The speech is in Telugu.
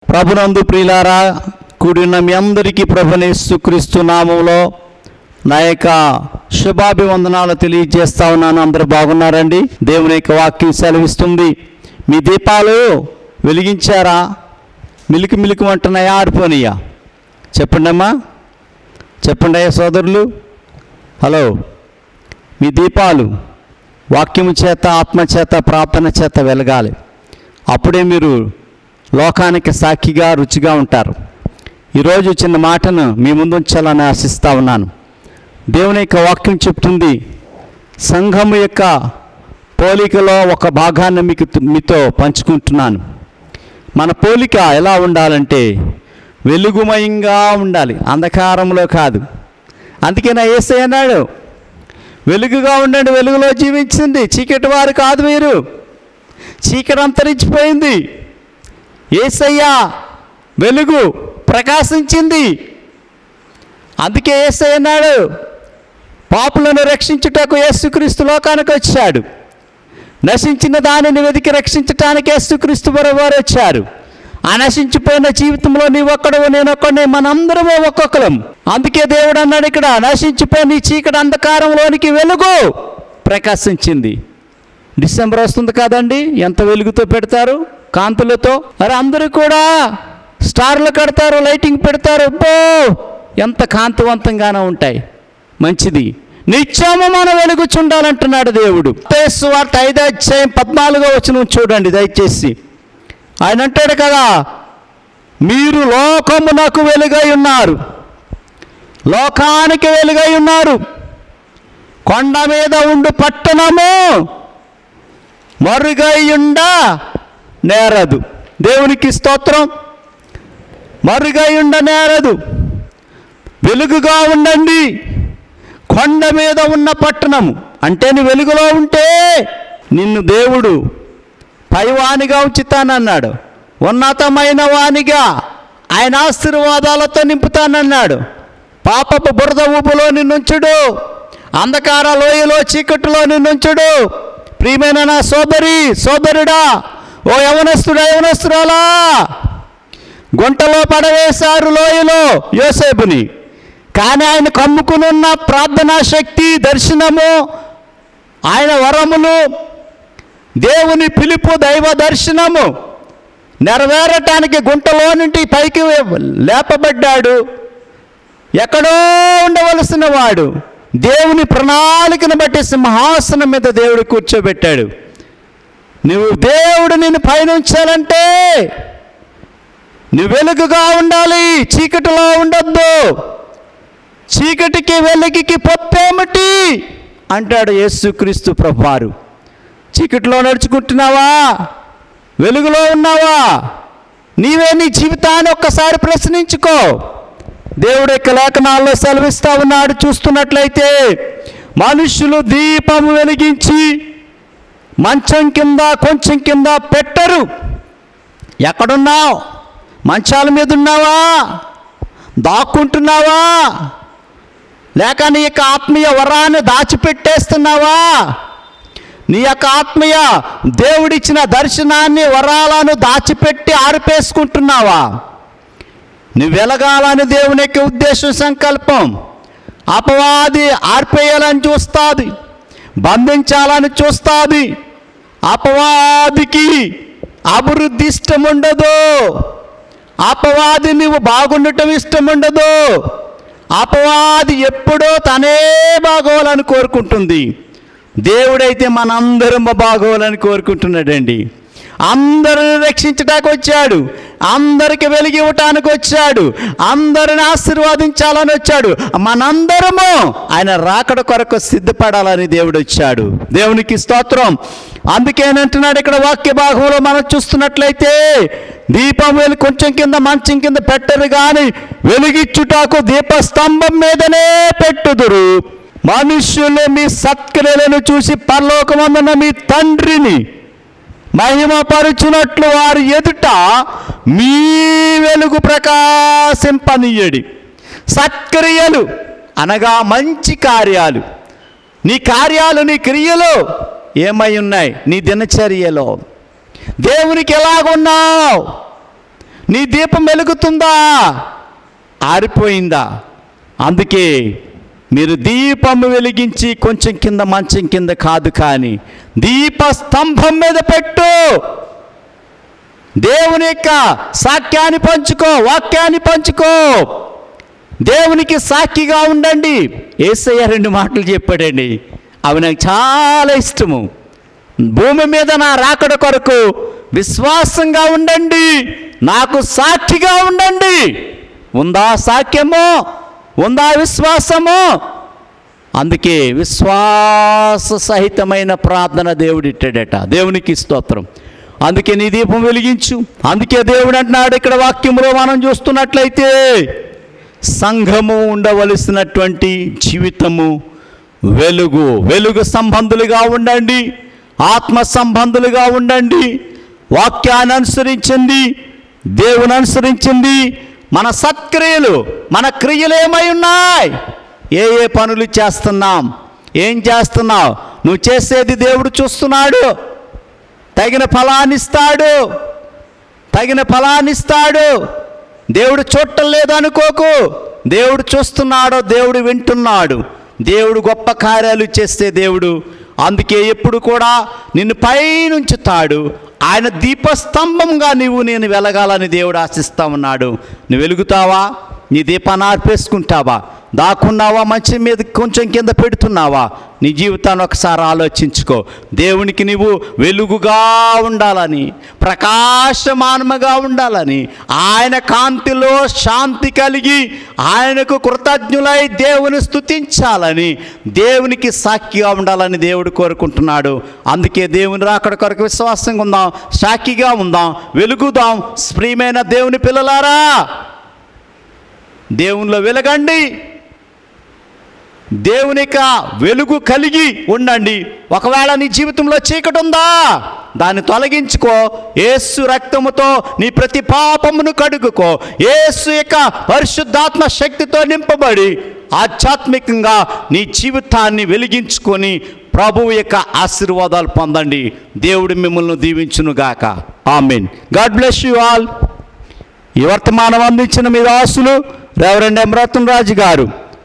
ప్రభునందు ప్రియులారా, కూడిన మీ అందరికీ ప్రభువైన యేసుక్రీస్తు నామములో నా యొక్క శుభాభివందనాలు తెలియజేస్తా ఉన్నాను. అందరూ బాగున్నారండి? దేవుని యొక్క వాక్యం సెలవిస్తుంది, మీ దీపాలు వెలిగించారా? మిలికి మిలికి అంటున్నాయా, ఆడిపోనియా? చెప్పండి అమ్మా, చెప్పండి అయ్యా సోదరులు. హలో, మీ దీపాలు వాక్యము చేత, ఆత్మ చేత, ప్రార్థన చేత వెలగాలి. అప్పుడే మీరు లోకానికి సాక్షిగా, రుచిగా ఉంటారు. ఈరోజు చిన్న మాటను మీ ముందు ఉంచాలని ఆశిస్తూ ఉన్నాను. దేవుని యొక్క వాక్యం చెప్తుంది, సంఘము యొక్క పోలికలో ఒక భాగాన్ని మీతో పంచుకుంటున్నాను. మన పోలిక ఎలా ఉండాలంటే వెలుగుమయంగా ఉండాలి, అంధకారంలో కాదు. అందుకే నా యేసయ్య అన్నాడు, వెలుగుగా ఉండండి, వెలుగులో జీవించింది. చీకటి వారు కాదు మీరు, చీకటి అంతరించిపోయింది. యేసయ్య వెలుగు ప్రకాశించింది. అందుకే యేసయ్య అన్నాడు, పాపులను రక్షించుటకు యేసుక్రీస్తు లోకానికి వచ్చాడు. నశించిన దానిని వెతికి రక్షించటానికి యేసుక్రీస్తు వారు వచ్చారు. ఆ నశించిపోయిన జీవితంలో నీవొక్కడు, నేనొక్కడిని, మనందరము ఒక్కొక్కరం. అందుకే దేవుడు అన్నాడు ఇక్కడ, నశించిపోయిన ఈ చీకటి అంధకారంలోనికి వెలుగు ప్రకాశించింది. డిసెంబర్ వస్తుంది కాదండి, ఎంత వెలుగుతో పెడతారు, కాంతులతో. అరే అందరూ కూడా స్టార్లు కడతారు, లైటింగ్ పెడతారు, అబ్బో ఎంత కాంతివంతంగానే ఉంటాయి. మంచిది, నిత్యము మనం వెలుగుచుండాలంటున్నాడు దేవుడు. వార్త 5:14 చూడండి దయచేసి. ఆయన అంటాడు కదా, మీరు లోకమునకు వెలుగై ఉన్నారు, లోకానికి వెలుగై ఉన్నారు. కొండ మీద ఉండు పట్టణము మరుగైయుండ నేరదు. దేవునికి స్తోత్రం. మరుగైయుండ నేరదు. వెలుగుగా ఉండండి. కొండ మీద ఉన్న పట్టణము అంటే నీ వెలుగులో ఉంటే నిన్ను దేవుడు పైవానిగా ఉంచుతానన్నాడు, ఉన్నతమైన వానిగా ఆయన ఆశీర్వాదాలతో నింపుతానన్నాడు. పాపపు బురద ఊపులో నిన్నుంచుడు, అంధకార లోయలో చీకటిలో నిన్నుంచుడు. ప్రియమైన నా సోదరి సోదరుడా, ఓ యవనస్తుడా యవనస్తురాలా, గుంటలో పడవేశారు లోయలో యోసేపుని. కానీ ఆయన కమ్ముకునున్న ప్రార్థనా శక్తి, దర్శనము, ఆయన వరములు, దేవుని పిలుపు, దైవ దర్శనము నెరవేరటానికి గుంటలో నుండి పైకి లేపబడ్డాడు. ఎక్కడో ఉండవలసిన వాడు దేవుని ప్రణాళికను బట్టి సింహాసనం మీద దేవుడు కూర్చోబెట్టాడు. నువ్వు దేవుడు నిన్ను పైనుంచాలంటే నువ్వు వెలుగుగా ఉండాలి, చీకటిలో ఉండొద్దు. చీకటికి వెలుగుకి పొత్తేమిటి అంటాడు యేసుక్రీస్తు ప్రభువారు. చీకటిలో నడుచుకుంటున్నావా, వెలుగులో ఉన్నావా? నీవే నీ జీవితాన్ని ఒక్కసారి ప్రశ్నించుకో. దేవుడు యొక్క లేఖనాల్లో సెలవిస్తా ఉన్నాడు. చూస్తున్నట్లయితే, మనుషులు దీపము వెలిగించి మంచం కింద, కొంచెం కింద పెట్టరు. ఎక్కడున్నావు? మంచాల మీద ఉన్నావా? దాక్కుంటున్నావా? లేక నీ యొక్క ఆత్మీయ వరాన్ని దాచిపెట్టేస్తున్నావా? నీ యొక్క ఆత్మీయ దేవుడిచ్చిన దర్శనాన్ని, వరాలను దాచిపెట్టి ఆరిపేసుకుంటున్నావా? నువ్వు వెలగాలని దేవుని యొక్క ఉద్దేశం, సంకల్పం. అపవాది ఆర్పేయాలని చూస్తుంది, బంధించాలని చూస్తుంది. అపవాదికి అభివృద్ధి ఇష్టం ఉండదు. అపవాది నువ్వు బాగుండటం ఇష్టం ఉండదు. అపవాది ఎప్పుడో తనే బాగోవాలని కోరుకుంటుంది. దేవుడైతే మనందరం బాగోవాలని కోరుకుంటున్నాడండి. అందరిని రక్షించడానికి వచ్చాడు, అందరికి వెలిగి ఇవ్వటానికి వచ్చాడు, అందరిని ఆశీర్వాదించాలని వచ్చాడు. మనందరము ఆయన రాకడ కొరకు సిద్ధపడాలని దేవుడు వచ్చాడు. దేవునికి స్తోత్రం. అందుకేనంటున్నాడు ఇక్కడ వాక్య భాగంలో మనం చూస్తున్నట్లయితే, దీపం కొంచెం కింద, మంచం కింద పెట్టరు కానీ వెలిగిచ్చుటకు దీపస్తంభం మీదనే పెట్టుదురు. మనుష్యులు మీ సత్క్రియలను చూసి పరలోకమందున్న మీ తండ్రిని మహిమపరుచునట్లు వారి ఎదుట మీ వెలుగు ప్రకాశింపనీయడి. సత్క్రియలు అనగా మంచి కార్యాలు. నీ కార్యాలు, నీ క్రియలు ఏమై ఉన్నాయి? నీ దినచర్యలో దేవునికి ఎలాగున్నావు? నీ దీపం వెలుగుతుందా, ఆరిపోయిందా? అందుకే మీరు దీపము వెలిగించి కొంచెం కింద మంచం కింద కాదు, కానీ దీప స్తంభం మీద పెట్టు. దేవుని యొక్క సాక్ష్యాన్ని పంచుకో, వాక్యాన్ని పంచుకో, దేవునికి సాక్షిగా ఉండండి. యేసయ్య 2 మాటలు చెప్పాడండి, అవి నాకు చాలా ఇష్టము. భూమి మీద నా రాకడ కొరకు విశ్వాసంగా ఉండండి, నాకు సాక్షిగా ఉండండి. ఉందా సాక్ష్యము? ఉందా విశ్వాసము? అందుకే విశ్వాస సహితమైన ప్రార్థన దేవుడు ఇట్టాడట. దేవునికి స్తోత్రం. అందుకే నీ దీపం వెలిగించు. అందుకే దేవుడు అంటున్నాడు ఇక్కడ వాక్యంలో మనం చూస్తున్నట్లయితే, సంఘము ఉండవలసినటువంటి జీవితము వెలుగు సంబంధులుగా ఉండండి, ఆత్మ సంబంధులుగా ఉండండి. వాక్యాన్ని అనుసరించింది, దేవుని అనుసరించింది. మన సత్క్రియలు, మన క్రియలు ఏమై ఉన్నాయి? ఏ పనులు చేస్తున్నాం? ఏం చేస్తున్నావు? నువ్వు చేసేది దేవుడు చూస్తున్నాడు. తగిన ఫలాన్నిస్తాడు. దేవుడు చూడటం లేదనుకోకు. దేవుడు చూస్తున్నాడు, దేవుడు వింటున్నాడు. దేవుడు గొప్ప కార్యాలు చేస్తే దేవుడు అందుకే ఎప్పుడు కూడా నిన్ను పైనుంచుతాడు. ఆయన దీపస్తంభంగా నేను వెలగాలని దేవుడు ఆశిస్తా ఉన్నాడు. నువ్వు వెలుగుతావా? నీ దీపాన్ని ఆర్పేసుకుంటావా? దాక్కున్నావా? మంచం మీద కొంచెం కింద పెడుతున్నావా? నీ జీవితాన్ని ఒకసారి ఆలోచించుకో. దేవునికి నీవు వెలుగుగా ఉండాలని, ప్రకాశమానముగా ఉండాలని, ఆయన కాంతిలో శాంతి కలిగి ఆయనకు కృతజ్ఞులై దేవుని స్తుతించాలని, దేవునికి సాక్షిగా ఉండాలని దేవుడు కోరుకుంటున్నాడు. అందుకే దేవుని రాకడ కొరకు విశ్వాసంగా ఉందాం, సాక్షిగా ఉందాం, వెలుగుదాం. ప్రియమైన దేవుని పిల్లలారా, దేవునిలో వెలగండి, దేవునిక వెలుగు కలిగి ఉండండి. ఒకవేళ నీ జీవితంలో చీకటి ఉందా, దాన్ని తొలగించుకో. యేసు రక్తముతో నీ ప్రతి పాపమును కడుగుకో. యేసు యొక్క పరిశుద్ధాత్మ శక్తితో నింపబడి ఆధ్యాత్మికంగా నీ జీవితాన్ని వెలిగించుకొని ప్రభువు యొక్క ఆశీర్వాదాలు పొందండి. దేవుడు మిమ్మల్ని దీవించునుగాక. ఆమేన్. God bless you all. ఈ వర్తమానం అందించిన మీ దాసులు రెవరెండ్ ఎం రతన్ రాజు గారు.